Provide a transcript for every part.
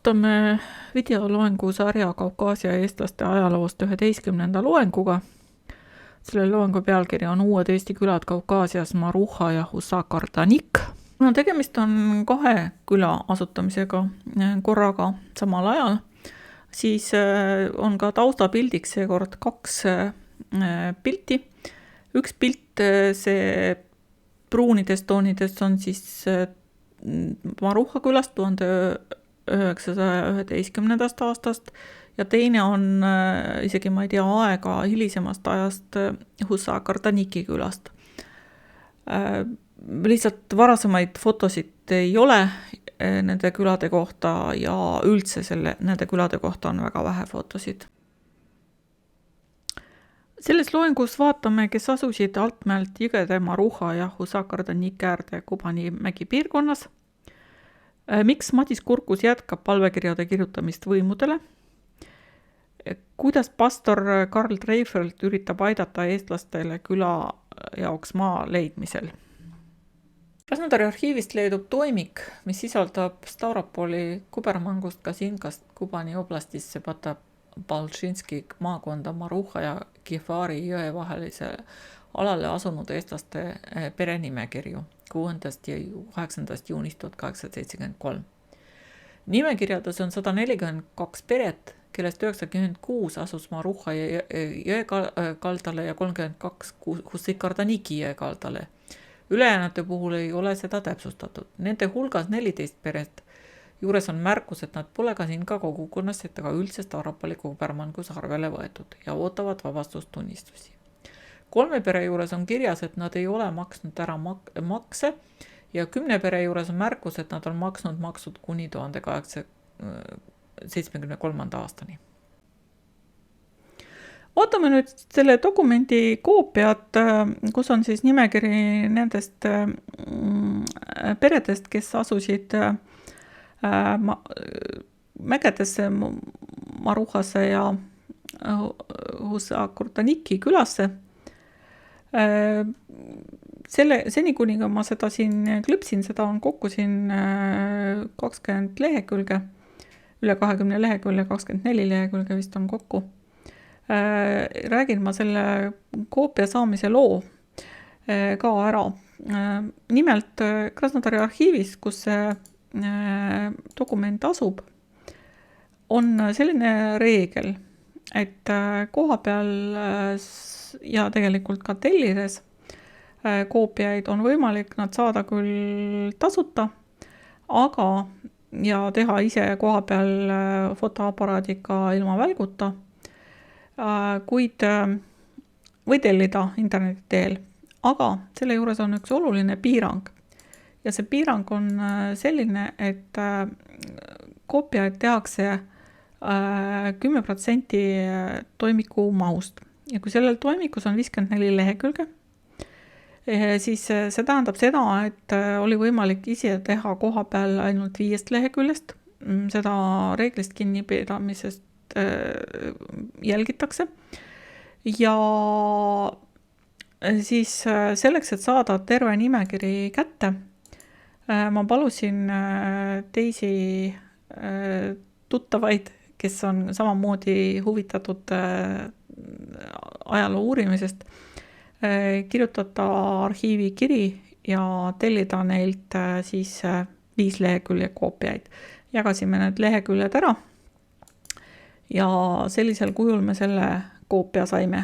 Alustame videoloengu sarja Kaukaasia eestlaste ajaloost 11. loenguga. Selle loengu pealkiri on Uued Eesti külad Kaukaasias, Maruha ja Husakardanik. Kuna tegemist on kahe küla asutamisega korraga samal ajal, siis on ka taustapildiks seekord kaks pilti. Üks pilt, see pruunidest toonidest on siis Maruha külast 1911. aastast ja teine on isegi ma ei tea aega hilisemast ajast Husakardaniki külast. Lihtsalt varasemaid fotosid ei ole nende külade kohta ja üldse nende külade kohta on väga vähe fotosid. Selles loengus vaatame, kes asusid altmäelt jõgede Maruha ja Husakardanik äärde Kubani mägi piirkonnas. Miks Madis Kurkus jätkab palvekirjade kirjutamist võimudele? Kuidas pastor Karl Dreifeld üritab aidata eestlastele küla jaoks maa leidmisel? Krasnodari arhiivist leidub toimik, mis sisaldab Stavropoli kubermangust Kasinkast Kubani oblastisse Balšinski maakonda Maruha ja Kihvari jõe vahelise alale asunud eestlaste perenimekirju 6. ja 8. juunist 1873. Nimekirjades on 142 peret, kellest 96 asus Maruha jõe kaldale ja 32 Husakardaniki jõe kaldale. Ülejäänute puhul ei ole seda täpsustatud. Nende hulgas 14 peret juures on märkus, et nad pole Kasinka kogukonnas ega üldse Stavropoli kubermangus arvele võetud ja ootavad vabastustunnistusi. 3 pere juures on kirjas, et nad ei ole maksnud ära makse ja 10 pere juures on märkus, et nad on maksnud maksud kuni 1873. aastani. Vaatame nüüd selle dokumendi koopiat, kus on siis nimekiri nendest peredest, kes asusid mägedesse Maruhasse ja Husakardaniki külasse. Seni kuni ma seda siin klõpsin, seda on kokku siin 20 lehekülge, üle 20 lehekülge, 24 lehekülge vist on kokku. Räägin ma selle koopia saamise loo ka ära. Nimelt Krasnodari arhiivis, kus see dokument asub, on selline reegel, et koha peal ja tegelikult ka tellides koopiaid on võimalik nad saada küll tasuta, aga ja teha ise koha peal fotoaparaadiga ilma välguta, kuid või tellida interneti teel. Aga selle juures on üks oluline piirang. Ja see piirang on selline, et koopiaid tehakse 10% toimiku mahust. Ja kui sellel toimikus on 54 lehekülge, siis see tähendab seda, et oli võimalik ise teha koha peal ainult 5 leheküljest. Seda reeglist kinnipidamisest jälgitakse. Ja siis selleks, et saada terve nimekiri kätte, ma palusin teisi tuttavaid, kes on samamoodi huvitatud ajaloo uurimisest, kirjutada arhiivi kiri ja tellida neilt siis 5 lehekülje koopiaid. Jagasime need leheküljed ära ja sellisel kujul me selle koopia saime.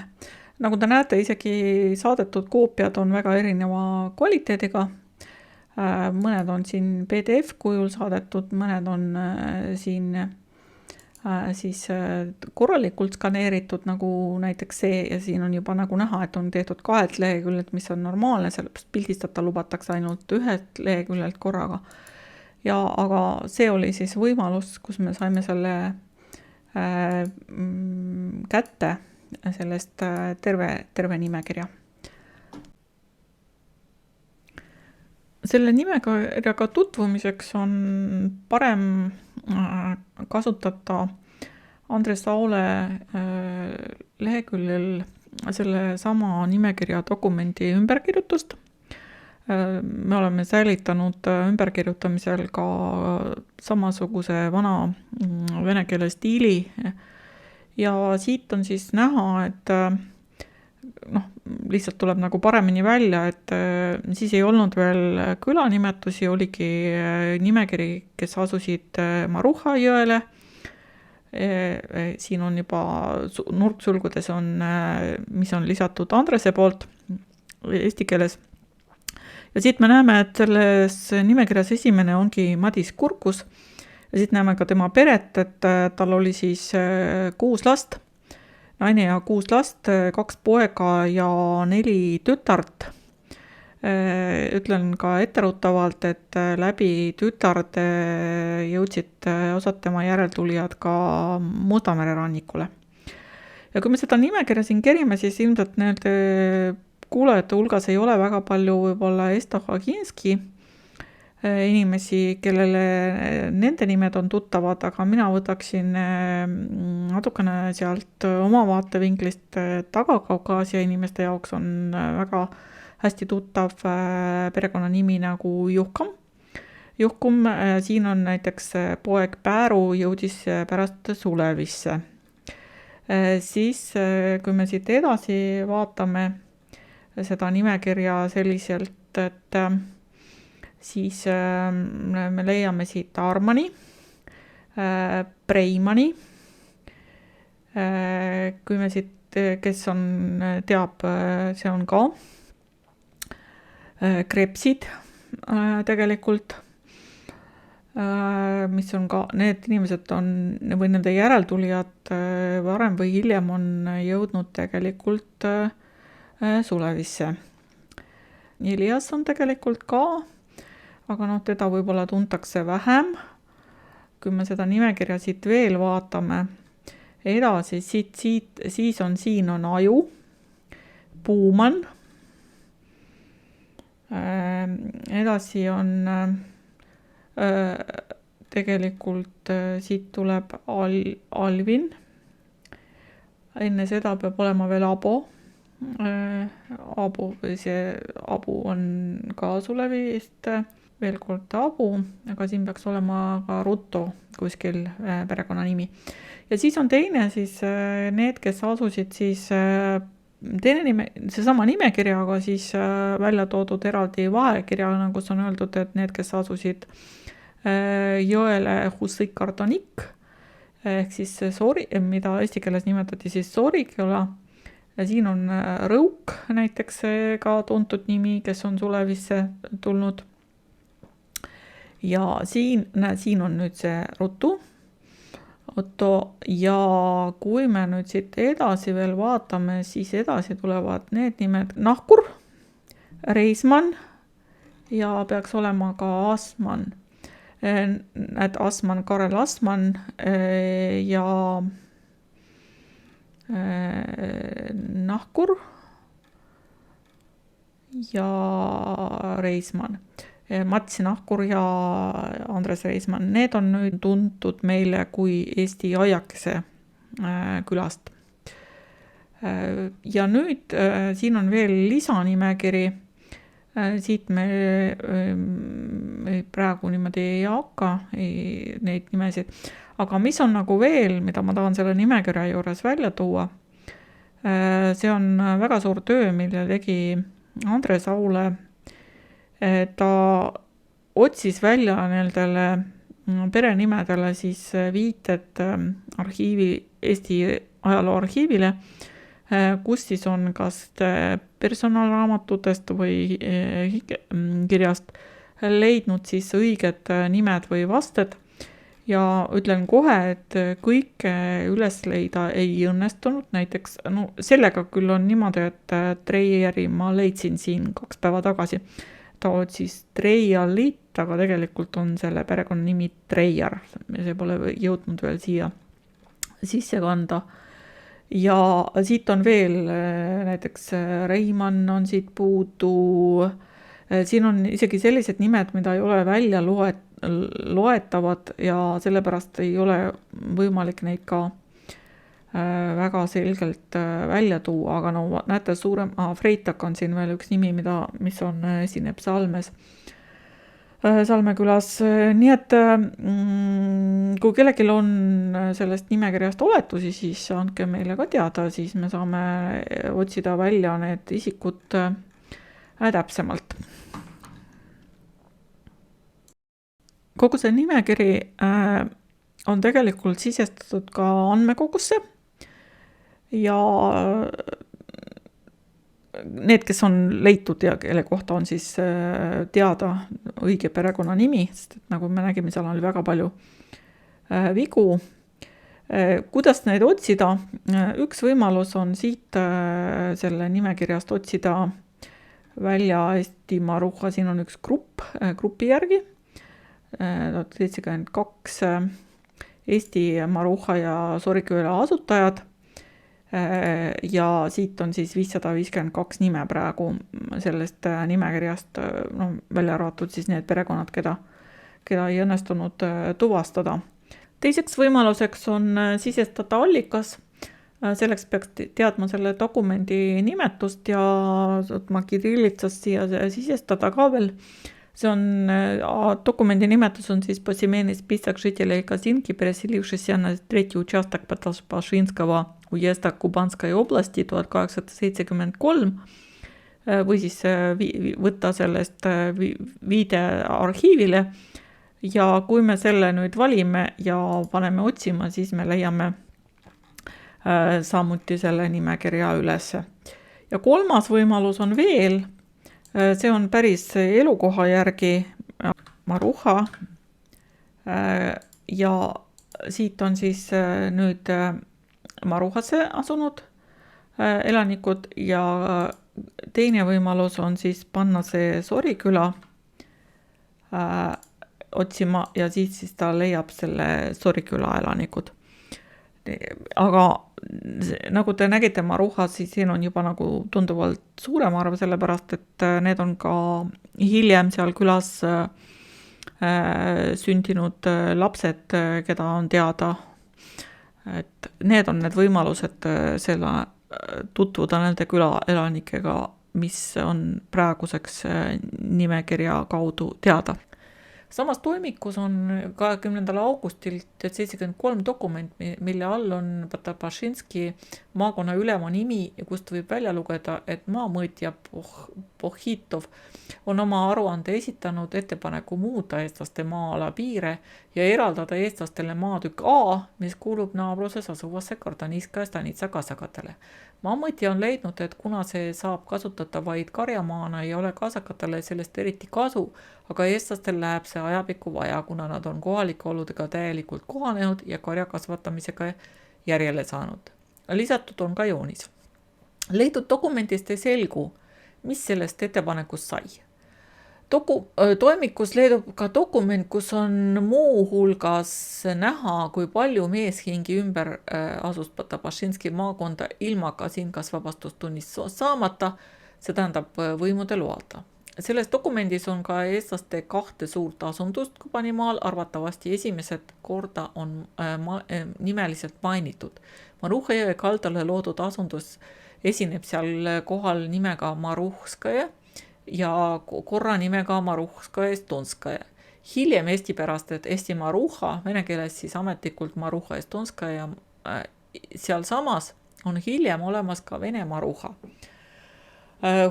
Nagu te näete, isegi saadetud koopiad on väga erineva kvaliteediga. Mõned on siin PDF kujul saadetud, mõned on siin siis korralikult skaneeritud, nagu näiteks see, ja siin on juba nagu näha, et on tehtud 2 leheküljelt, mis on normaalne, sellepärast pildistada lubatakse ainult 1 leheküljelt korraga. Aga see oli siis võimalus, kus me saime selle kätte sellest terve nimekirja. Selle nimekirjaga tutvumiseks on parem kasutada Andres Aule leheküljel selle sama nimekirja dokumendi ümberkirjutust. Me oleme säilitanud ümberkirjutamisel ka samasuguse vana vene keele stiili ja siit on siis näha, et lihtsalt tuleb nagu paremini välja, et siis ei olnud veel külanimetusi, oligi nimekiri, kes asusid Maruha jõele. Siin on juba nurksulgudes on, mis on lisatud Andrese poolt eesti keeles. Ja siit me näeme, et selles nimekirjas esimene ongi Madis Kurkus ja siit näeme ka tema peret, et tal oli siis 6 last, naine ja 6 last, 2 poega ja 4 tütart. Ütlen ka etteruttavalt, et läbi tütarde jõudsid osad tema järeltulijad ka Musta mere rannikule. Ja kui me seda nimekirja siin kerime, siis ilmselt need kuulajate hulgas ei ole väga palju võib-olla Estohaginski inimesi, kellele nende nimed on tuttavad, aga mina võtaksin natukene sealt oma vaatevinklist Taga-Kaukaasia inimeste jaoks on väga hästi tuttav perekonnanimi nagu Juhkam. Juhkum, siin on näiteks poeg Pääru jõudis pärast Sulevisse. Siis, kui me siit edasi vaatame seda nimekirja selliselt, et siis me leiame siit Armani, Preimani, kui me siit, kes on, teab, see on ka Krepsid tegelikult, mis on ka, need inimesed on, või nende järeltulijad varem või hiljem on jõudnud tegelikult Sulevisse. Elias on tegelikult ka, aga teda võib-olla tuntakse vähem. Kui me seda nimekirja siit veel vaatame edasi, siis on siin on Aju, Puumann, edasi on tegelikult siit tuleb Alvin, enne seda peab olema veel Abo. Abu on ka Sulevist, veel kord Abu, aga siin peaks olema ka Rutto kuskil perekonnanimi. Ja siis on teine siis need, kes asusid siis teine nime, seesama nimekirja, aga siis välja toodud eraldi vahekirjana, kus on öeldud, et need, kes asusid jõele Hussõi-Kartonik, ehk siis Sori, mida eesti keeles nimetati siis Sorikjola. Ja siin on Rõuk näiteks ka tuntud nimi, kes on Sulevisse tulnud. Ja siin on nüüd see Rutu, Otto, ja kui me nüüd siit edasi veel vaatame, siis edasi tulevad need nimed Nahkur, Reismann ja peaks olema ka Asman. Asman, Karel Asman ja Nahkur ja Reismann. Mats Nahkur ja Andres Reismann. Need on nüüd tuntud meile kui Eesti Aiakese külast. Ja nüüd siin on veel lisanimekiri. Siit me praegu niimoodi ei hakka neid nimesid. Aga mis on nagu veel, mida ma tahan selle nimekirja juures välja tuua, see on väga suur töö, mille tegi Andres Aule. Ta otsis välja nendele perenimedele siis viited Eesti ajaloo arhiivile, kus siis on kas personaalraamatutest või kirjast leidnud siis õiged nimed või vasted. Ja ütlen kohe, et kõike üles leida ei õnnestunud, näiteks sellega küll on niimoodi, et Treieri ma leidsin siin 2 päeva tagasi. Ta otsis Treialit, aga tegelikult on selle perekonna nimi Treier. See pole jõudnud veel siia sisse kanda. Ja siit on veel näiteks Reimann on siit puudu. Siin on isegi sellised nimed, mida ei ole välja loetavad ja sellepärast ei ole võimalik neid ka väga selgelt välja tuua, aga no näete, Freitak on siin veel üks nimi, mis esineb Salmes, Salme külas, nii et kui kellelgi on sellest nimekirjast oletusi, siis andke meile ka teada, siis me saame otsida välja need isikud täpsemalt. Kogu see nimekiri on tegelikult sisestatud ka andmekogusse ja need, kes on leitud ja kelle kohta on siis teada õige perekonnanimi, sest nagu me nägime, seal oli väga palju vigu. Kuidas neid otsida? Üks võimalus on siit selle nimekirjast otsida välja Eesti Maruha, siin on üks grupi järgi, 72 Eesti Maruha ja Soriküla asutajad ja siit on siis 552 nime praegu sellest nimekirjast, välja arvatud siis need perekonnad, keda ei õnnestunud tuvastada. Teiseks võimaluseks on sisestada allikas, selleks peaks teadma selle dokumendi nimetust ja ma kirillitsast siia sisestada ka veel. See on, dokumendi nimetus on siis Посемейный список жителей Казинки, переселившихся на третий участок Пашинского уезда Кубанской области 1873 või siis võtta sellest viide arhiivile ja kui me selle nüüd valime ja paneme otsima, siis me leiame samuti selle nimekirja üles. Ja kolmas võimalus on veel, see on päris elukoha järgi Maruha ja siit on siis nüüd Maruhasse asunud elanikud ja teine võimalus on siis panna see Soriküla otsima ja siis ta leiab selle Soriküla elanikud. Aga nagu te nägite Maruhas, siis siin on juba nagu tunduvalt suurem arv, sellepärast et need on ka hiljem seal külas sündinud lapsed, keda on teada. Et need on need võimalused tutvuda nende küla elanikega, mis on praeguseks nimekirja kaudu teada. Samas toimikus on 20. augustil 1973 dokument, mille all on Patapašinski maakonna ülema nimi, kust võib välja lugeda, et maamõõtja Pohhitov on oma aruande esitanud ettepaneku muuta eestlaste maa-ala piire ja eraldada eestlastele maatükk A, mis kuulub naabruses asuvasse Kardaniska ja Stanitsa kasakatele. Maamõõtja on leidnud, et kuna see saab kasutada vaid karjamaana, ei ole kasakatele sellest eriti kasu, aga eestlastel läheb see ajapikku vaja, kuna nad on kohalike oludega täielikult kohanenud ja karja kasvatamisega järjele saanud. Lisatud on ka joonis. Leidnud dokumendist ei selgu, mis sellest ettepanekust sai. Toimikus leidub ka dokument, kus on muu hulgas näha, kui palju meeshingi ümber asus Patapašinski maakonda ilma Kasinkas vabastustunnist saamata, see tähendab võimude loalda. Selles dokumendis on ka eestlaste 2 suurt asundust Kubanimaal, arvatavasti esimesed korda on nimeliselt mainitud. Maruha jõe kaldale loodud asundus esineb seal kohal nimega Maruhskaja ja korra nimega Maruhskaja Estonskaja. Hiljem eesti pärast, et Eesti Maruha, vene keeles siis ametlikult Maruha Estonskaja, seal samas on hiljem olemas ka Vene Maruha.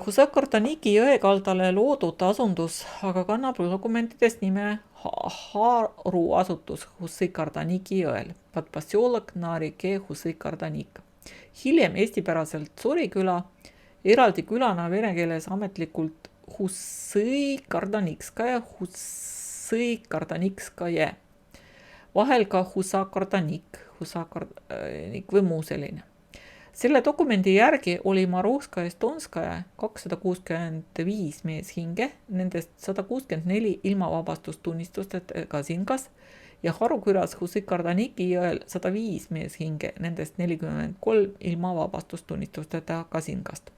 Husakartaniki jõe kaldale loodud asundus aga kannab dokumentides nime Haru asutus Husikartaniki jõel, Patpasiolog Narike Husikartanik. Hiljem eestipäraselt Soriküla, eraldi külana vene keeles ametlikult Husikartanikskaja, Husikartanikskaja, vahel ka Husakartanik või muu selline. Selle dokumendi järgi oli Maruhska Estonskaja 265 meeshinge, nendest 164 ilma vabastustunnistusteta Kasinkas ja Harukülas Husikartaniki jõel 105 meeshinge, nendest 43 ilma vabastustunnistusteta Kasinkast.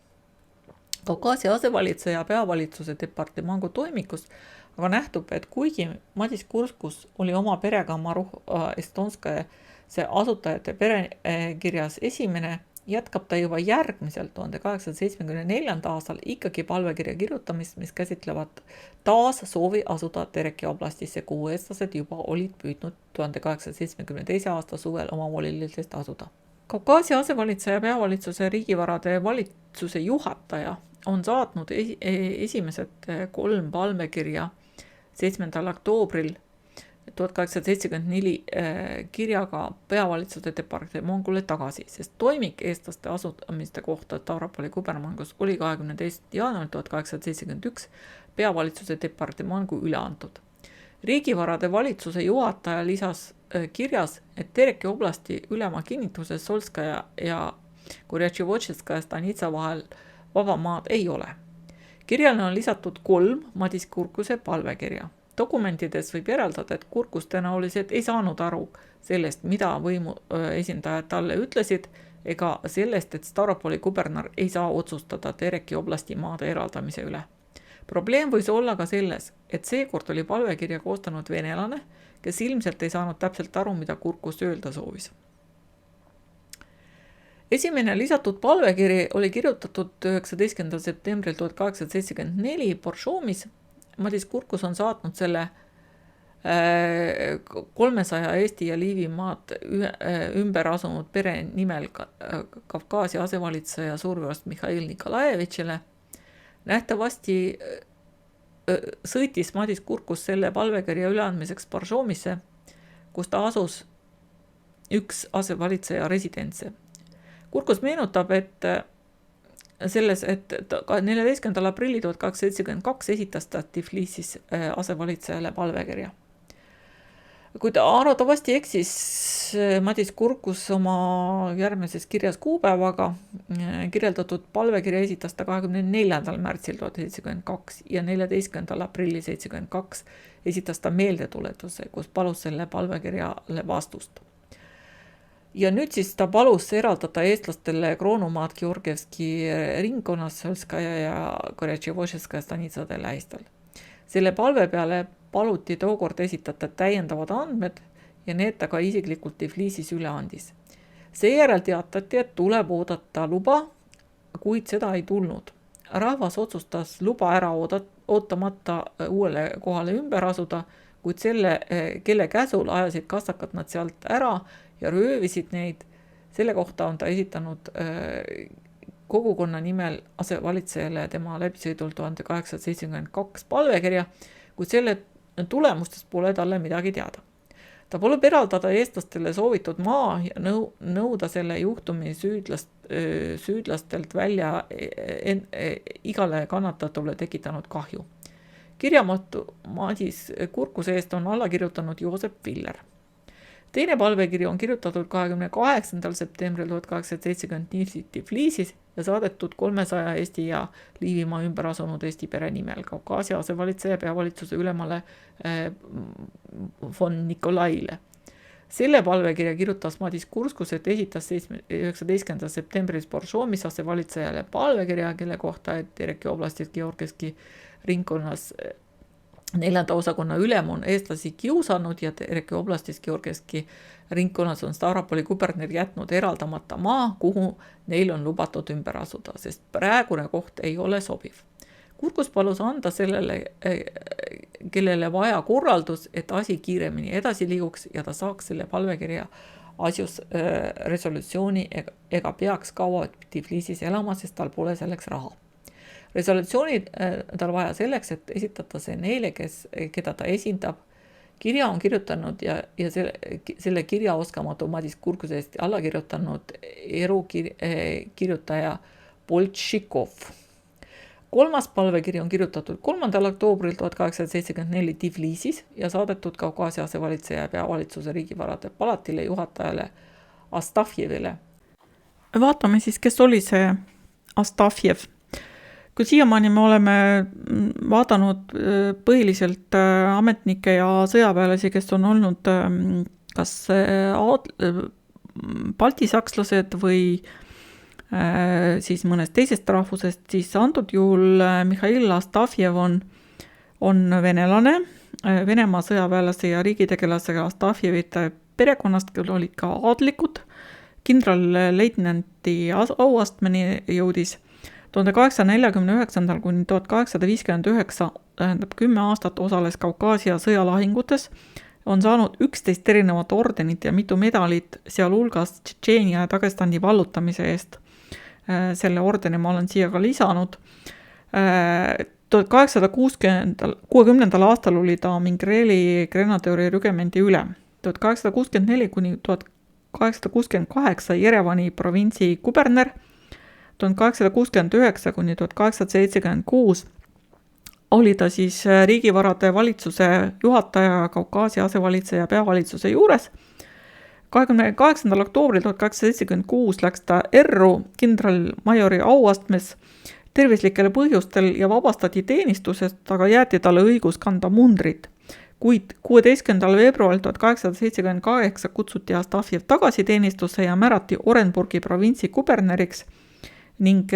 Kaukaasia asevalitseja peavalitsuse departemangu toimikus aga nähtub, et kuigi Madis Kurskus oli oma perega Maruha Estonskaja see asutajate perekirjas esimene, jätkab ta juba järgmisel 1874. aastal ikkagi palvekirja kirjutamist, mis käsitlevad taas soovi asuda Tereki oblastisse, kuhu eestlased juba olid püüdnud 1872. aasta suvel omavoliliselt asuda. Kaukaasia asevalitseja peavalitsuse riigivarade valitsuse juhataja on saatnud esimesed 3 palvekirja 7. oktoobril 1874 kirjaga peavalitsuse departamangule tagasi, sest toimik eestlaste asutamiste kohta Stavropoli kubermangus oli 22. jaanuaril 1871 peavalitsuse departamangu üle antud. Riigivarade valitsuse juhataja lisas kirjas, et Tereki oblasti ülema kinnituses Solskaja ja Gorjatševodšeskaja stanitsa vahel vaba maad ei ole. Kirjale on lisatud 3 Madis Kurkuse palvekirja. Dokumentides võib järeldada, et Kurkus tõenäoliselt ei saanud aru sellest, mida võimu esindajad talle ütlesid, ega sellest, et Stavropoli kuberner ei saa otsustada Tereki oblasti maade eraldamise üle. Probleem võis olla ka selles, et seekord oli palvekirja koostanud venelane, kes ilmselt ei saanud täpselt aru, mida Kurkus öelda soovis. Esimene lisatud palvekiri oli kirjutatud 19. septembril 1874 Boršomis. Madis Kurkus on saatnud selle 300 Eesti ja Liivimaad ümber asunud pere nimel Kaukaasia asevalitseja suurvürst Mihhail Nikolajevitšile. Nähtavasti sõitis Madis Kurkus selle palvekirja üleandmiseks Boršomisse, kus ta asus üks asevalitseja residentse. Kurkus meenutab, et 14. aprilli 1872 esitas ta Tiflisis asevalitsejale palvekirja. Kuid arvatavasti eksis Madis Kurkus oma järgmises kirjas kuupäevaga. Kirjeldatud palvekirja esitas ta 24. märtsil 1872 ja 14. aprilli 1872 esitas ta meeldetuletuse, kus palus selle palvekirjale vastust. Ja nüüd siis ta palus eraldada eestlastele kroonumaad Georgievski ringkonnas Solskaja ja Gorjatševodšeskaja stanitsade lähistel. Selle palve peale paluti tookord esitada täiendavad andmed ja need ta ka isiklikult Tiflisis üle andis. Seejärel teatati, et tuleb oodata luba, kuid seda ei tulnud. Rahvas otsustas luba ära ootamata uuele kohale ümber asuda, kuid selle, kelle käsul ajasid kastakad nad sealt ära ja röövisid neid. Selle kohta on ta esitanud kogukonna nimel asevalitsejale tema läbisõidul 1872 palvekirja, kuid selle tulemustest pole talle midagi teada. Ta palub eraldada eestlastele soovitud maa ja nõuda selle juhtumi süüdlastelt välja igale kannatatule tekitanud kahju. Kirjamatu Madis Kurkuse eest on alla kirjutanud Joosep Viller. Teine palvekiri on kirjutatud 28. septembril 1874 Tiflisis ja saadetud 300 Eesti ja Liivimaa ümber asunud Eesti pere nimel Kaukaasia asevalitseja peavalitsuse ülemale von Nikolaile. Selle palvekirja kirjutas Madis Kurkus, et esitas 19. septembris Boršomis asevalitsejale palvekirja, kelle kohta, et Tereki oblastis Georgievski ringkonnas 4. osakonna ülem on eestlasi kiusanud ja Tereki oblastis Georgievski ringkonnas on Stavropoli kuberner jätnud eraldamata maa, kuhu neil on lubatud ümber asuda, sest praegune koht ei ole sobiv. Kurkus palus anda sellele, kellele vaja korraldus, et asi kiiremini edasi liiguks ja ta saaks selle palvekirja asjus resolutsiooni ega peaks kaua Tiflisis elama, sest tal pole selleks raha. Resolutsiooni tal vaja selleks, et esitada see neile, keda ta esindab. Kirja on kirjutanud ja selle kirja oskamatu Madis Kurkuse eest alla kirjutanud kirjutaja Boltšikov. 3. palvekiri on kirjutatud 3. oktoobril 1874 Tiflisis ja saadetud Kaukaasia asevalitseja ja peavalitsuse riigivarade palatile juhatajale Astafjevile. Vaatame siis, kes oli see Astafjev. Kui siiamaani me oleme vaadanud põhiliselt ametnikke ja sõjaväelasi, kes on olnud kas baltisakslased või siis mõnest teisest rahvusest, siis antud juhul Mihhail Astafjev on venelane. Venemaa sõjaväelase ja riigitegelase Astafjevit perekonnast, kel olid ka aadlikud. Kindralleitnanti auastmeni jõudis 1849 kuni 1859, tähendab 10 aastat osales Kaukaasia sõjalahingutes, on saanud 11 erinevat ordenit ja mitu medalit, sealhulgas Tšetšeenia ja Dagestani vallutamise eest. Selle ordeni ma olen siia ka lisanud. 1860. aastal oli ta Mingreli grenadööri rügemendi ülem. 1864 kuni 1868 Jerevani provintsi kuberner, 1869 kuni 1876 oli ta siis riigivarade valitsuse juhataja, Kaukaasia asevalitseja peavalitsuse juures. 28. oktoobril 1876 läks ta erru kindralmajori auastmes tervislikele põhjustel ja vabastati teenistusest, aga jäeti talle õigus kanda mundrit. Kuid 16. veebruaril 1878 kutsuti Astafjev tagasi teenistusse ja määrati Orenburgi provintsi kuberneriks ning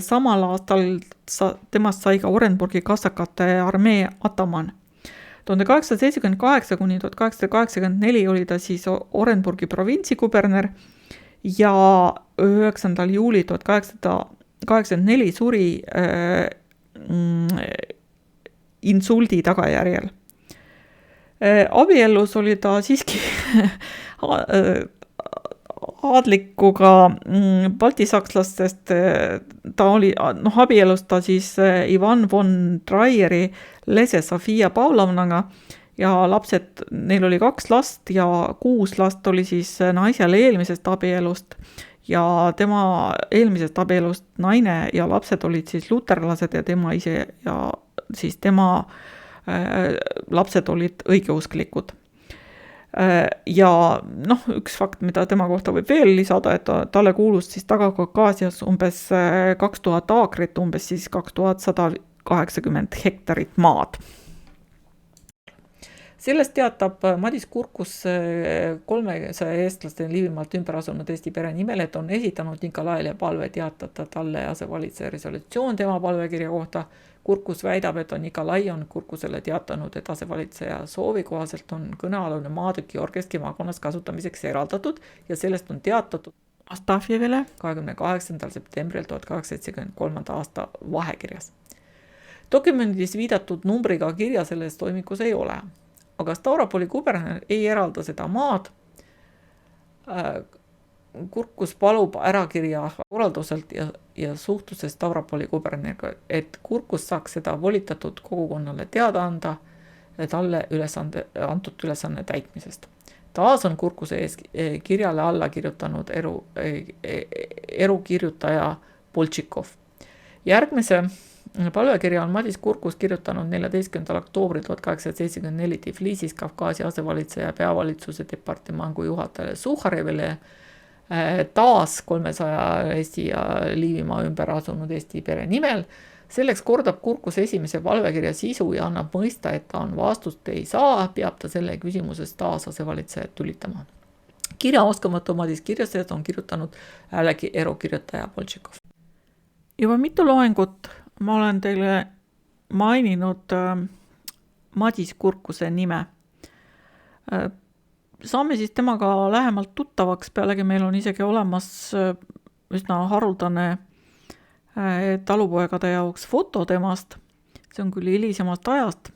samal aastal temast sai ka Orenburgi kassakate armee ataman. 1878 kuni 1884 oli ta siis Orenburgi provintsi kuberner ja 9. juuli 1884 suri insuldi tagajärjel. Abiellus oli ta siiski aadlikuga baltisakslastest, ta oli, abiellus ta siis Ivan von Dreyeri Lese Sofia Pavlovnaga ja lapsed, neil oli 2 last ja 6 last oli siis naisele eelmisest abielust ja tema eelmisest abielust naine ja lapsed olid siis luterlased ja tema ise ja siis tema lapsed olid õigeusklikud. Ja üks fakt, mida tema kohta võib veel lisada, et talle kuulus siis Taga-Kaukaasias umbes 2000 aakrit, umbes siis 2180 hektarit maad. Sellest teatab Madis Kurkus 300 eestlaste Liivimaalt ümber asunud Eesti pere nimel, et on esitanud Nikolaile palve teatada talle asevalitseja resolutsioon tema palvekirja kohta. Kurkus väidab, et Nikolai on Kurkusele teatanud, et asevalitseja soovi kohaselt on kõnealune maatükk Georgieski maakonnas kasutamiseks eraldatud ja sellest on teatatud Astafjevile 28. septembril 1873. aasta vahekirjas. Dokumendis viidatud numbriga kirja selles toimikus ei ole, aga Stavropoli kuberner ei eralda seda maad. Kurkus palub ärakirja korralduselt ja suhtluses Stavropoli kuberneriga, et Kurkus saaks seda volitatud kogukonnale teada anda talle antud ülesanne täitmisest. Taas on Kurkuse ees kirjale alla kirjutanud erukirjutaja Boltšikov. Järgmise palvekirja on Madis Kurkus kirjutanud 14. oktoobril 1874 Tiflisis Kaukaasia asevalitseja peavalitsuse departemangu juhatajale Suharevile, taas 300 Eesti ja Liivimaa ümber asunud Eesti pere nimel. Selleks kordab Kurkus esimese palvekirja sisu ja annab mõista, et ta on vastust ei saa, peab ta selle küsimuses taas asevalitsejat tülitama. Kirja oskamatu Madis kirjastajad on kirjutanud jällegi erukirjutaja Boltšikov. Juba mitu loengut ma olen teile maininud Madis Kurkuse nime. Saame siis temaga lähemalt tuttavaks, pealegi meil on isegi olemas üsna haruldane talupoegade jaoks foto temast, see on küll hilisemast ajast.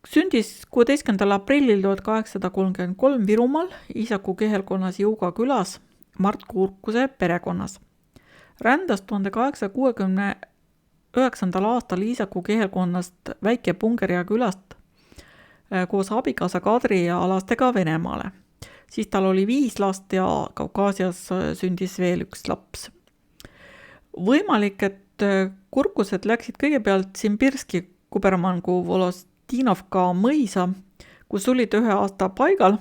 Sündis 16. aprillil 1833 Virumaal Iisaku kihelkonnas Jõuga külas Mart Kurkuse perekonnas. Rändas 1869. aastal Iisaku kihelkonnast Väike Pungeria külast koos abikaasa Kadri ja lastega Venemaale. Siis tal oli 5 last ja Kaukaasias sündis veel 1 laps. Võimalik, et Kurkused läksid kõigepealt Simbirski kubermangu Volostinovka mõisa, kus olid 1 aasta paigal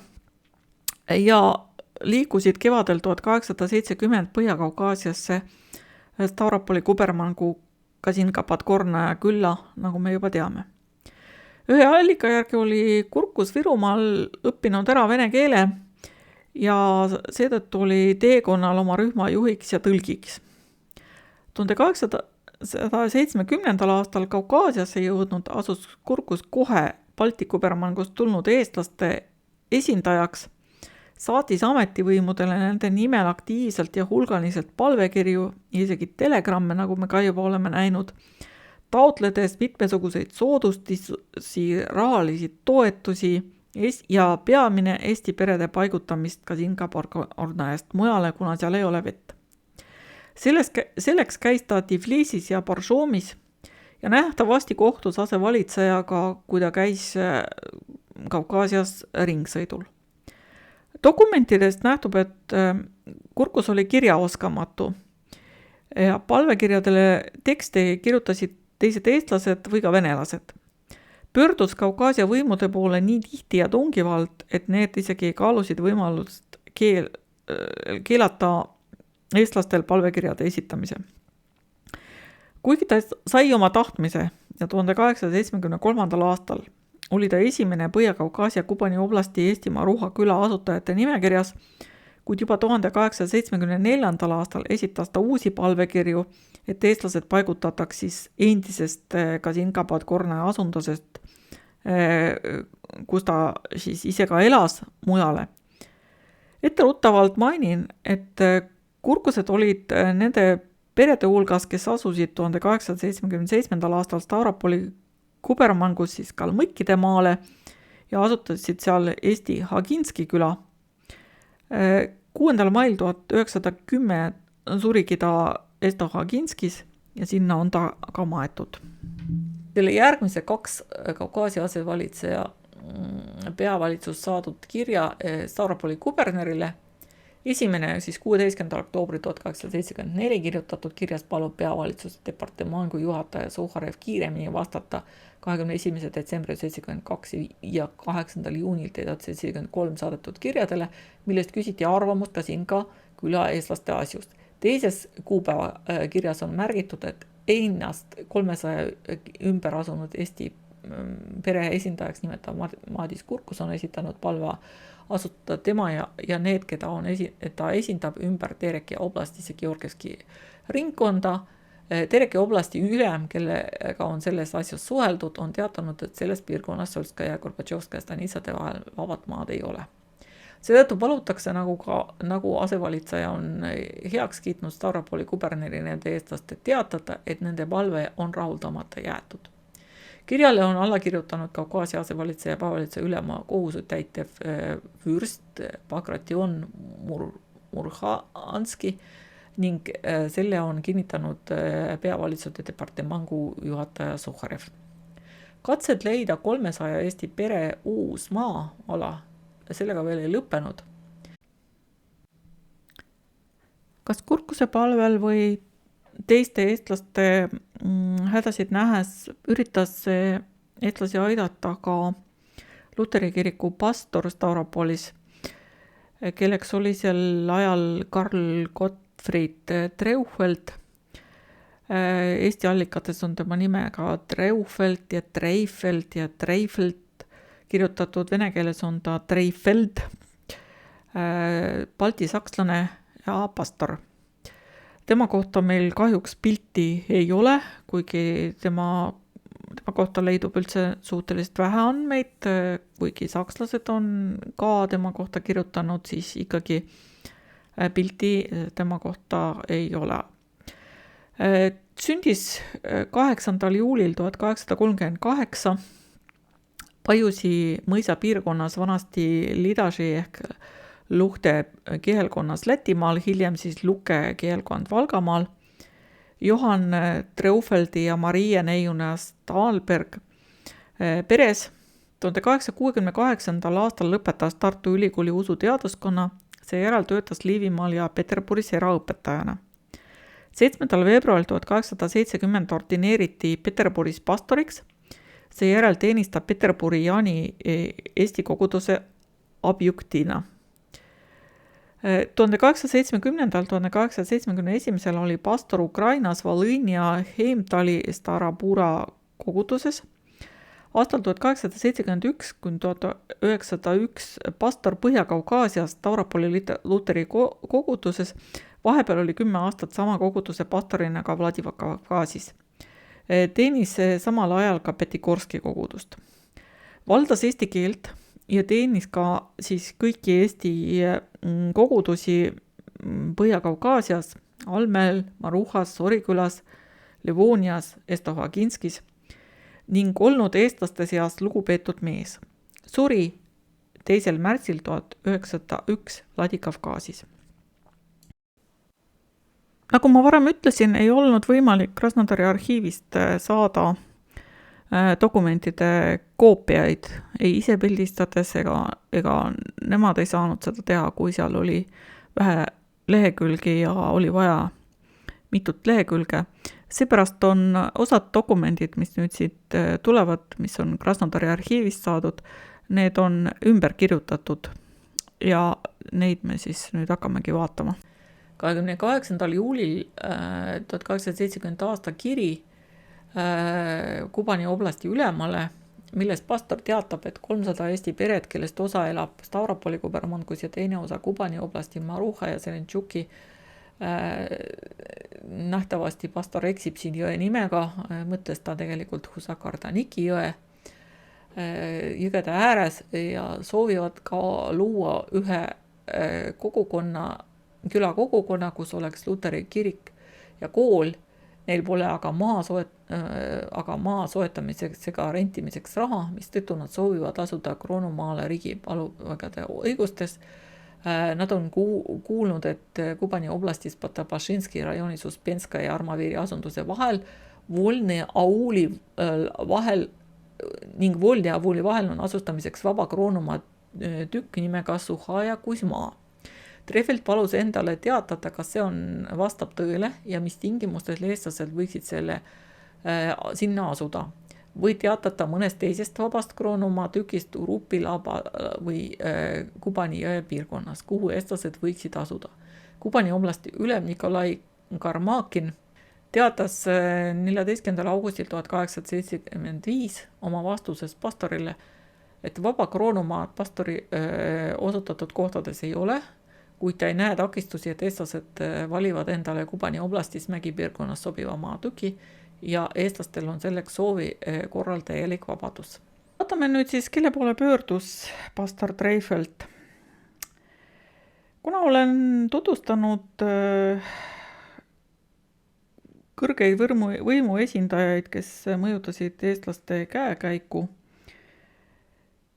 ja liikusid kevadel 1870 Põhja-Kaukaasiasse Stavropoli kubermangu Kasinka-Podgornaja külla, nagu me juba teame. Ühe allika järgi oli Kurkus Virumaal õppinud ära vene keele ja seetõttu oli teekonnal oma rühma juhiks ja tõlgiks. 1870. aastal Kaukaasiasse jõudnud asus Kurkus kohe Balti kubermangust tulnud eestlaste esindajaks, saatis ametivõimudele nende nimel aktiivselt ja hulgaliselt palvekirju, isegi telegramme, nagu me ka juba oleme näinud, taotledes mitmesuguseid soodustusi, rahalisi toetusi ja peamine Eesti perede paigutamist ka Singapurist mujale, kuna seal ei ole vett. Selleks käis ta Tiflisis ja Boršomis ja nähtavasti kohtus asevalitsejaga, kui ta käis Kaukaasias ringsõidul. Dokumentidest nähtub, et Kurkus oli kirjaoskamatu ja palvekirjadele tekste kirjutasid teised eestlased või ka venelased. Pöördus Kaukaasia võimude poole nii tihti ja tungivalt, et need isegi kaalusid võimalust keelata eestlastel palvekirjade esitamise. Kuigi ta sai oma tahtmise ja 1873. aastal oli ta esimene Põhja-Kaukaasia Kubani oblasti Eestimaa Ruha küla asutajate nimekirjas, kuid juba 1874. aastal esitas ta uusi palvekirju, et eestlased paigutataks siis endisest ka Singapad Korna asundusest, kus ta siis ise ka elas, mujale. Etteruttavalt mainin, et Kurkused olid nende perede hulgas, kes asusid 1877. aastal Stavropoli kubermangus siis Kalmõkkide maale ja asutasid seal Eesti Haginski küla. 6. mail 1910 surigi ta Esto Haginskis ja sinna on ta ka maetud. Selle järgmise 2 Kaukaasia asevalitseja peavalitsus saadud kirja Stavropoli kubernerile. Esimene siis 16. oktoobri 1874 kirjutatud kirjas palub peavalitsuse departemangu juhataja Suharev kiiremini vastata 21. detsembri 72 ja 8. juunil 1973 saadetud kirjadele, millest küsiti arvamust ka Singa küla eestlaste asjust. Teises kuupäeva kirjas on märgitud, et ennast 300 ümber asunud Eesti pere esindajaks nimetav Madis Kurkus on esitanud palva asutada tema ja need, keda ta esindab ümber Tereki oblastis ja Georgieski ringkonda. Tereki oblasti ülem, kellega on selles asjas suheldud, on teatanud, et selles piirkonnas Solskaja ja Gorbatšovskaja ja Stanitsade vahel vabad maad ei ole. Seetõttu palutakse, nagu asevalitseja on heaks kiitnud Stavropoli kuberneri nende eestlaste teatada, et nende palve on rahuldamata jäetud. Kirjale on alla kirjutanud Kaukaasia asevalitseja peavalitsuse ülema kohusetäitev fürst Bagration Murhanski ning selle on kinnitanud peavalitsuse departemangu juhataja Suharev. Katsed leida 300 Eesti pere uus maa-ala sellega veel ei lõppenud. Kas Kurkuse palvel või teiste eestlaste hädasid nähes üritas eestlasi aidata ka Luteri kiriku pastor Stavropolis, kelleks oli sel ajal Karl Gottfried Treufeld. Eesti allikates on tema nimega Treufeld ja Treifeld ja Treifeld, kirjutatud vene keeles on ta Treifeld, baltisakslane ja pastor. Tema kohta meil kahjuks pilti ei ole, kuigi tema kohta leidub üldse suhteliselt vähe andmeid, kuigi sakslased on ka tema kohta kirjutanud, siis ikkagi pilti tema kohta ei ole. Sündis 8. juulil 1838 Pajusi mõisa piirkonnas vanasti Lidaži ehk Luhte kihelkonnas Lätimaal, hiljem siis Luke kihelkond Valgamaal. Johan Treufeldi ja Marie Neijunast Aalberg peres 1868. aastal lõpetas Tartu Ülikooli usuteaduskonna, seejärel töötas Liivimaal ja Peterburis eraõpetajana. 7. veebruaril 1870 ordineeriti Peterburis pastoriks, seejärel teenistab Peterburi Jaani Eesti koguduse abjuktina. 1870-1871 oli pastor Ukrainas Volõnia Heimtali Starabura koguduses. Aastal 1871 kuni 1901 pastor Põhja-Kaukaasias Stavropoli Luteri koguduses, vahepeal oli 10 aastat sama koguduse pastorina ka Vladivokaukasis. Teenis samal ajal ka Petikorski kogudust. valdas eesti keelt ja teenis ka siis kõiki Eesti kogudusi Põhja-Kaukaasias, Almel, Maruhas, Sorikülas, Livonias, Estovaginskis ning olnud eestlaste seas lugupeetud mees. Suri 2. märtsil 1901 Vladikavkazis. Nagu ma varem ütlesin, ei olnud võimalik Krasnodari arhiivist saada dokumentide koopiaid, ei ise pildistades ega nemad ei saanud seda teha, kui seal oli vähe lehekülgi ja oli vaja mitut lehekülge. Seepärast on osad dokumendid, mis nüüd siit tulevad, mis on Krasnodari arhiivist saadud, need on ümber kirjutatud ja neid me siis nüüd hakkamegi vaatama. 28. juulil 1870 aasta kiri Kubani oblasti ülemale, milles pastor teatab, et 300 Eesti peret, kellest osa elab Stavropoli kubermangus ja teine osa Kubani oblasti Maruha ja Serenčuki, nähtavasti pastor eksib siin jõe nimega, mõtles ta tegelikult Husakardaniki jõe, jõgede ääres ja soovivad ka luua ühe külakogukonna, kus oleks luteri kirik ja kool. Neil pole aga maa soetamiseks ega rentimiseks raha, mistõttu nad soovivad asuda Kroonumaale riigi paluvägede õigustes. Nad on kuulnud, et Kubani oblastis Potapašinski rajoonis Uspenska ja Armaviiri asunduse vahel Volni Auli vahel on asustamiseks vaba Kroonumaa tükk nimega Suhaja Kuzma. Treffelt palus endale teatada, kas see vastab tõele ja mis tingimustes eestlased võiksid sinna asuda. Või teatada mõnest teisest vabast Kroonumaa tükist Urupilaba või Kubani jõe piirkonnas, kuhu eestlased võiksid asuda. Kubani oblasti ülem Nikolai Karmakin teatas 14. augustil 1875 oma vastuses pastorile, et vaba Kroonumaa pastori osutatud kohtades ei ole, kuid ta ei näe takistusi, et eestlased valivad endale Kubani oblastis mägipiirkonnas sobiva maatüki ja eestlastel on selleks soovi korral täielik vabadus. Vaatame nüüd siis, kelle poole pöördus pastor Treifelt. Kuna olen tutvustanud kõrgeid võimu esindajaid, kes mõjutasid eestlaste käekäiku,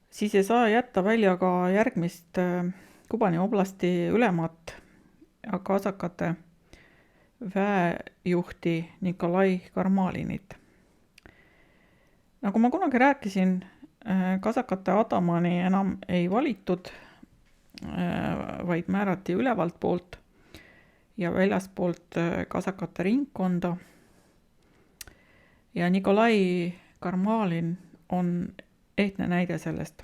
siis ei saa jätta välja ka järgmist Kubani oblasti ülemat ja kasakate väejuhti Nikolai Karmalinit. Nagu ma kunagi rääkisin, kasakate atamani enam ei valitud, vaid määrati ülevalt poolt ja väljaspoolt kasakate ringkonda. Ja Nikolai Karmalin on ehtne näide sellest.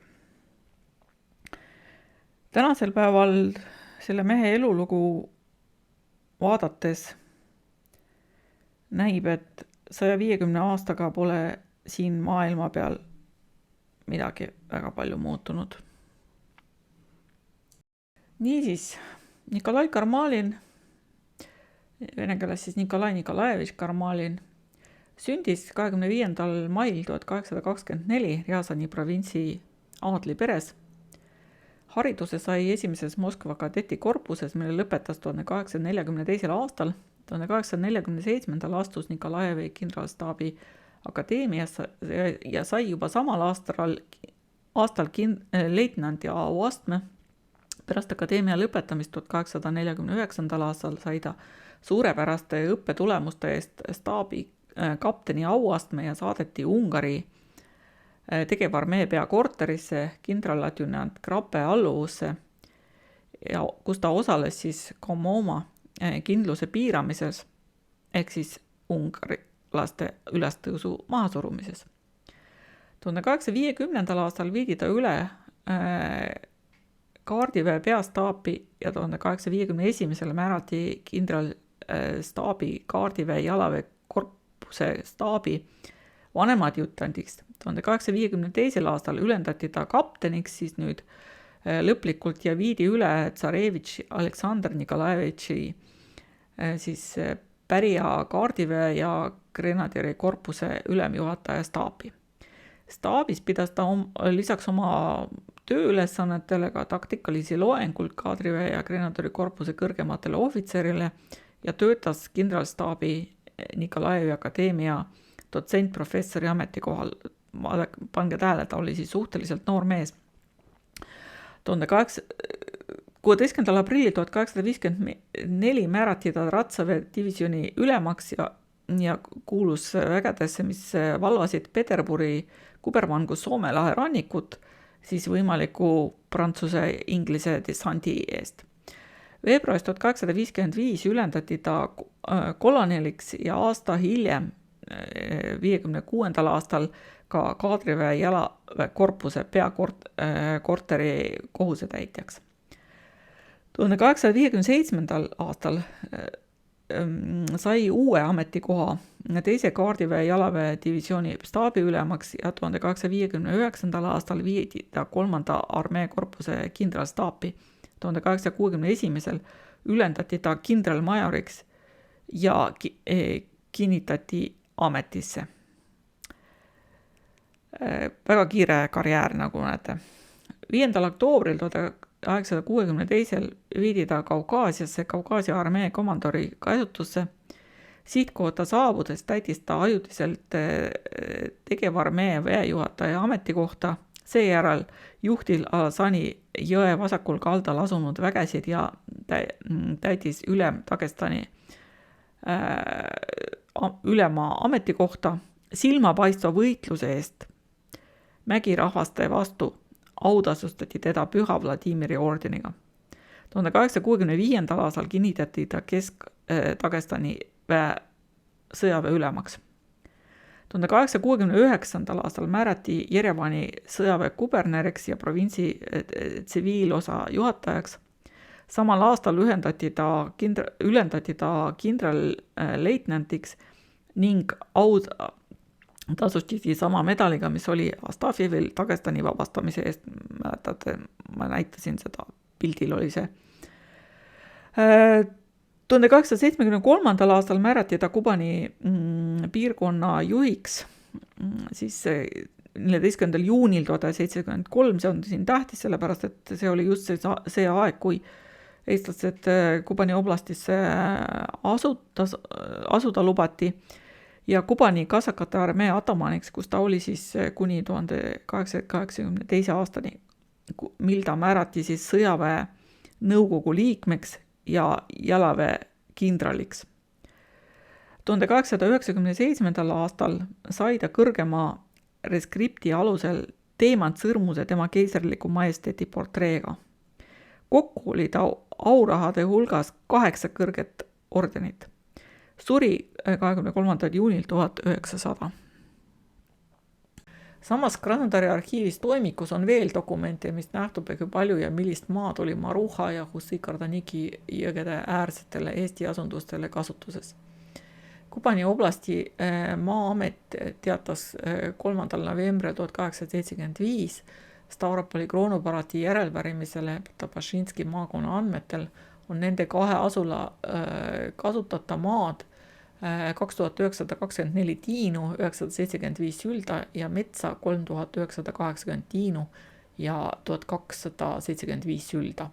Tänasel päeval selle mehe elulugu vaadates näib, et 150 aastaga pole siin maailma peal midagi väga palju muutunud. Niisiis, Nikolai Karmalin, vene keeles siis Nikolai Nikolajevitš Karmalin, sündis 25. mail 1824 Rjazani provintsi Aadli peres. Hariduse sai esimeses Moskva kadetikorpuses, mille lõpetas 1842. aastal. 1847. astus Nikolajevi kindralstaabi akadeemiasse ja sai juba samal aastal leitnandi auastme. Pärast akadeemia lõpetamist 1849. aastal sai ta suurepäraste õppetulemuste eest staabi kapteni auastme ja saadeti Ungari tegevarmee peakorterisse kindral-adjunant Krape alluvusse, kus ta osales siis Komoma kindluse piiramises ehk siis ungarilaste ülestõusu mahasurumises. 1850. aastal viidi ta üle kaardiväe peastaapi ja 1851. määrati kindralstaabi kaardiväe jalaväe korpuse staabi vanemadjutandiks. 1852. aastal ülendati ta kapteniks siis nüüd lõplikult ja viidi üle tsarevitš Aleksandr Nikolajevitši siis pärija kaardiväe ja grenadieri korpuse ülemjuhataja staapi. Staabis pidas ta lisaks oma tööülesannetele ka taktikalisi loengud kaadriväe ja grenaderikorpuse kõrgematele ohvitserile ja töötas kindralstaabi Nikolajevi akadeemia dotsent-professori ametikohal. Pange tähele, ta oli siis suhteliselt noor mees. 16. aprilli 1854 määrati ta Ratsaväe divisjoni ülemaks ja kuulus vägedesse, mis valvasid Peterburi kubermangus Soome lahe rannikut, siis võimaliku Prantsuse-Inglise dessandi eest. Veebruaris 1855 ülendati ta koloneliks ja aasta hiljem, 56. aastal, ka kaadriväe jalaväekorpuse peakorteri kohusetäitjaks. 1857. aastal sai uue ametikoha teise kaardiväe jalaväe divisiooni staabiülemaks ja 1859. aastal viidi ta 3. armee korpuse kindralstaapi. 1861. ülendati ta kindralmajoriks ja kinnitati ametisse. Väga kiire karjäär, nagu näete. 5. oktoobril 1862 viidi ta Kaukaasia armee komandori käsutusse. Sihtkohta saabudes täitis ta ajutiselt tegevarmee väejuhataja ametikohta, seejärel juhtil Alasani jõe vasakul kaldal asunud vägesid ja täitis Ülem-Dagestani ülema ametikohta. Silmapaistva võitluse eest mägirahvaste vastu autasustati teda Püha Vladimiri ordeniga. 1865. aastal kinnitati ta Kesk-Dagestani sõjaväe ülemaks. 1869. aastal määrati Jerevani sõjaväe kuberneriks ja provintsi tsiviilosa juhatajaks. Samal aastal ülendati ta kindralleitnantiks ning tasustati sama medaliga, mis oli Astafjevil Dagestani vabastamise eest. Mäletate, ma näitasin seda, pildil oli see. 1873. aastal määrati ta Kubani piirkonna juhiks, siis 14. juunil 1973, see on siin tähtis, sellepärast et see oli just see aeg, kui eestlased Kubani oblastisse asuda lubati ja Kubani kasakate armee atamaniks, kus ta oli siis kuni 1882. aastani, mil ta määrati siis sõjaväe nõukogu liikmeks ja jalaväe kindraliks. 1897. aastal sai ta kõrgema reskripti alusel teemantsõrmuse tema keisriliku majesteeti portreega. Kokku oli ta aurahade hulgas 8 kõrget ordenit. Suri 23. juunil 1900. Samas Krasnodari arhiivis toimikus on veel dokumente, mis nähtub, kui palju ja millist maad oli Maruha ja Hussy-Kardaniki jõgede äärsetele Eesti asundustele kasutuses. Kubani oblasti Maa-amet teatas 3. novembril 1875 Stavropoli kroonupalati järelpärimisele Tabašinski maakonna andmetel on nende 2 asula kasutata maad 2924 tiinu, 975 sülda ja metsa 3980 tiinu ja 1275 sülda.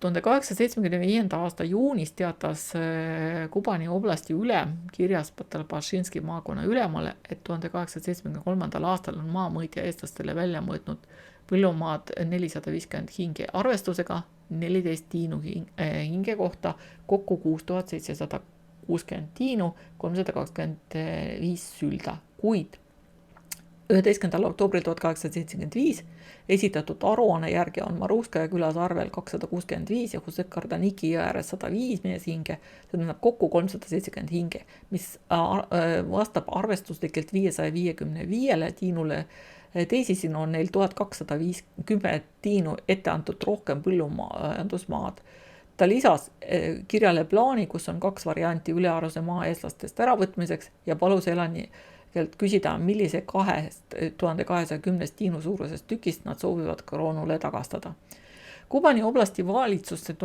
1875. aasta juunis teatas Kubani oblasti ülem kirjas Tabašinski maakonna ülemale, et 1873. aastal on maamõõtja eestlastele välja mõõtnud põllumaad 450 hinge arvestusega 14 tiinu hinge kohta, kokku 6760 tiinu, 325 sülda, kuid 11. oktoobril 1875 esitatud aruanne järgi on Maruskaja külas arvel 265 ja Hussy-Kardaniki jõe ääres 105 meeshinge, see tähendab kokku 370 hinge, mis vastab arvestuslikult 555 tiinule. Teisisõnu on neil 1250 tiinu ette antud rohkem põllumajandusmaad. Ta lisas kirjale plaani, kus on 2 varianti ülearuse maa eestlastest äravõtmiseks ja palus elanikelt küsida, millise 1210 tiinu suurusest tükist nad soovivad kroonule tagastada. Kubani oblasti valitsuste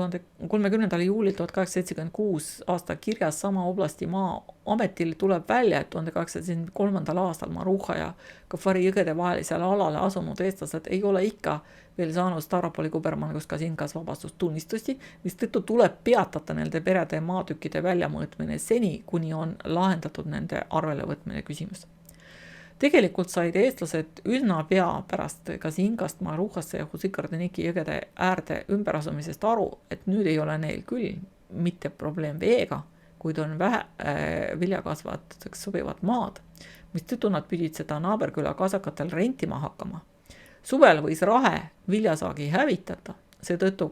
30. juulil 1876 aasta kirjas sama oblasti maa-ametil tuleb välja, et 1873. aastal Maruha ja Kafari jõgede vahelisele alale asunud eestlased ei ole ikka veel saanud Stavropoli kubermangus Kasinkas vabastustunnistusi, mistõttu tuleb peatada nende perede maatükkide väljamõõtmine seni, kuni on lahendatud nende arvelevõtmine küsimus. Tegelikult said eestlased üsna pea pärast Kasinkast Maruhasse ja Husikardeniki jõgede äärde ümberasumisest aru, et nüüd ei ole neil küll mitte probleem veega, kuid on vähe viljakasvatuseks sobivat maad, mistõttu nad pidid seda naaberküla kasakatel rentima hakkama. Suvel võis rahe viljasaagi hävitada, seetõttu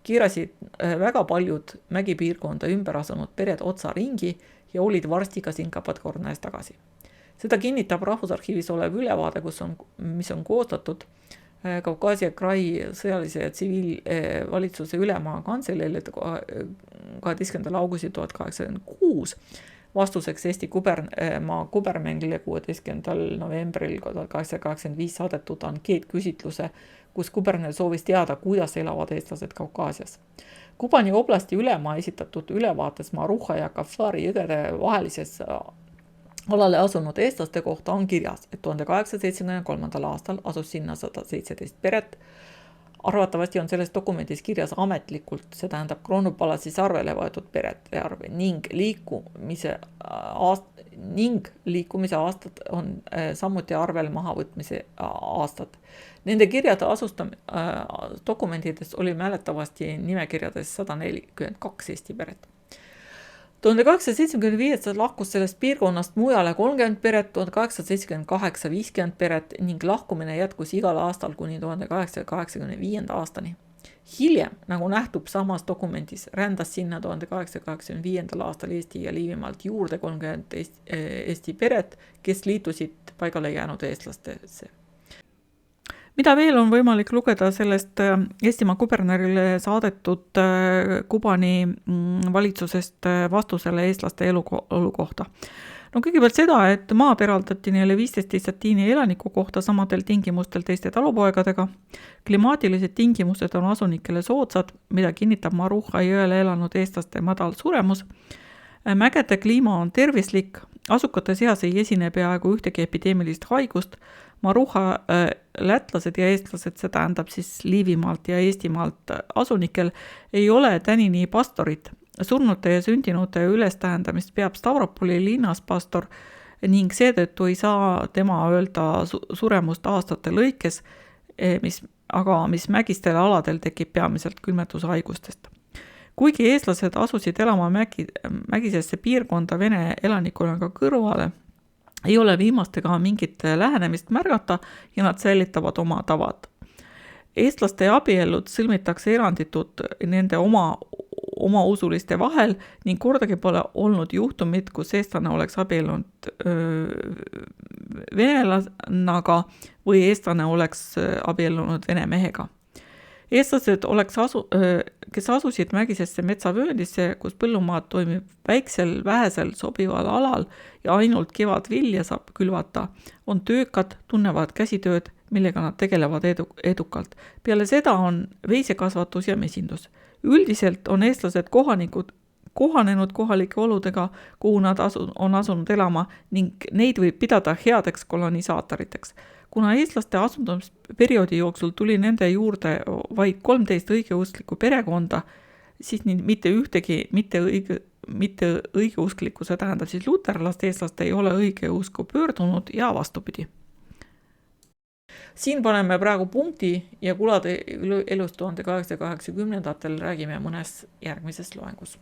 kiirasid väga paljud mägipiirkonda ümber asunud pered otsa ringi ja olid varsti Kasinka Podgornajas tagasi. Seda kinnitab Rahvusarhiivis olev ülevaade, mis on koostatud Kaukaasia Krai sõjalise ja tsiviilvalitsuse ülemaa kantseleile 12. augustil 1886 vastuseks Eesti maa kubermängile 16. novembril 1885 saadetud ankeetküsitluse, kus kuberner soovis teada, kuidas elavad eestlased Kaukaasias. Kubani oblasti ülemaa esitatud ülevaates Maruha ja Kafari jõgede vahelises alale asunud eestlaste kohta on kirjas, et 1873. aastal asus sinna 117 peret. Arvatavasti on selles dokumendis kirjas ametlikult, see tähendab Kroonupalasis arvele võetud perede arv ning liikumise aastad on samuti arvel mahavõtmise aastad. Nende kirjade dokumentides oli mäletavasti nimekirjades 142 Eesti peret. 1875 lahkus sellest piirkonnast mujale 30 peret, 1878 50 peret ning lahkumine jätkus igal aastal kuni 1885. aastani. Hiljem, nagu nähtub samas dokumendis, rändas sinna 1885. aastal Eesti ja Liivimaalt juurde 30 Eesti peret, kes liitusid paigale jäänud eestlastesse. Mida veel on võimalik lugeda sellest Eestimaa kubernerile saadetud Kubani valitsusest vastusele eestlaste elu kohta? No kõigepealt seda, et maad eraldati neile 15 dissatiini elaniku kohta samadel tingimustel teiste talupoegadega. Klimaatilised tingimused on asunikele soodsad, mida kinnitab Maruha jõele elanud eestlaste madal suremus. Mägede kliima on tervislik, asukate seas ei esine peaaegu ühtegi epideemilist haigust. Maruha lätlased ja eestlased, see tähendab siis Liivimaalt ja Eestimaalt asunikel, ei ole tänini pastorid. Surnute ja sündinute ülestähendamist peab Stavropoli linnas pastor ning seetõttu ei saa tema öelda suremust aastate lõikes, mis mägistel aladel tekib peamiselt külmetushaigustest. Kuigi eestlased asusid elama mägisesse piirkonda Vene elanikuna ka kõrvale, ei ole viimastega mingit lähenemist märgata ja nad säilitavad oma tavad. Eestlaste abiellud sõlmitakse eranditult nende oma usuliste vahel ning kordagi pole olnud juhtumit, kus eestlane oleks abiellunud venelannaga või eestlane oleks abiellunud vene mehega. Eestlased kes asusid mägisesse metsavööndisse, kus põllumaad toimib väiksel, vähesel sobival alal ja ainult kevadvilja saab külvata, on töökad, tunnevad käsitööd, millega nad tegelevad edukalt. Peale seda on veisekasvatus ja mesindus. Üldiselt on eestlased kohanenud kohalike oludega, kuhu nad on asunud elama ning neid võib pidada headeks kolonisaatoriteks. Kuna eestlaste asumisperioodi jooksul tuli nende juurde vaid 13 õigeusklikku perekonda, siis mitte ühtegi mitte õigeusklikku, see tähendab siis luterlaste eestlaste ei ole õigeusku pöördunud ja vastupidi. Siin paneme praegu punkti ja kulade elust 1880-ndatel räägime mõnes järgmises loengus.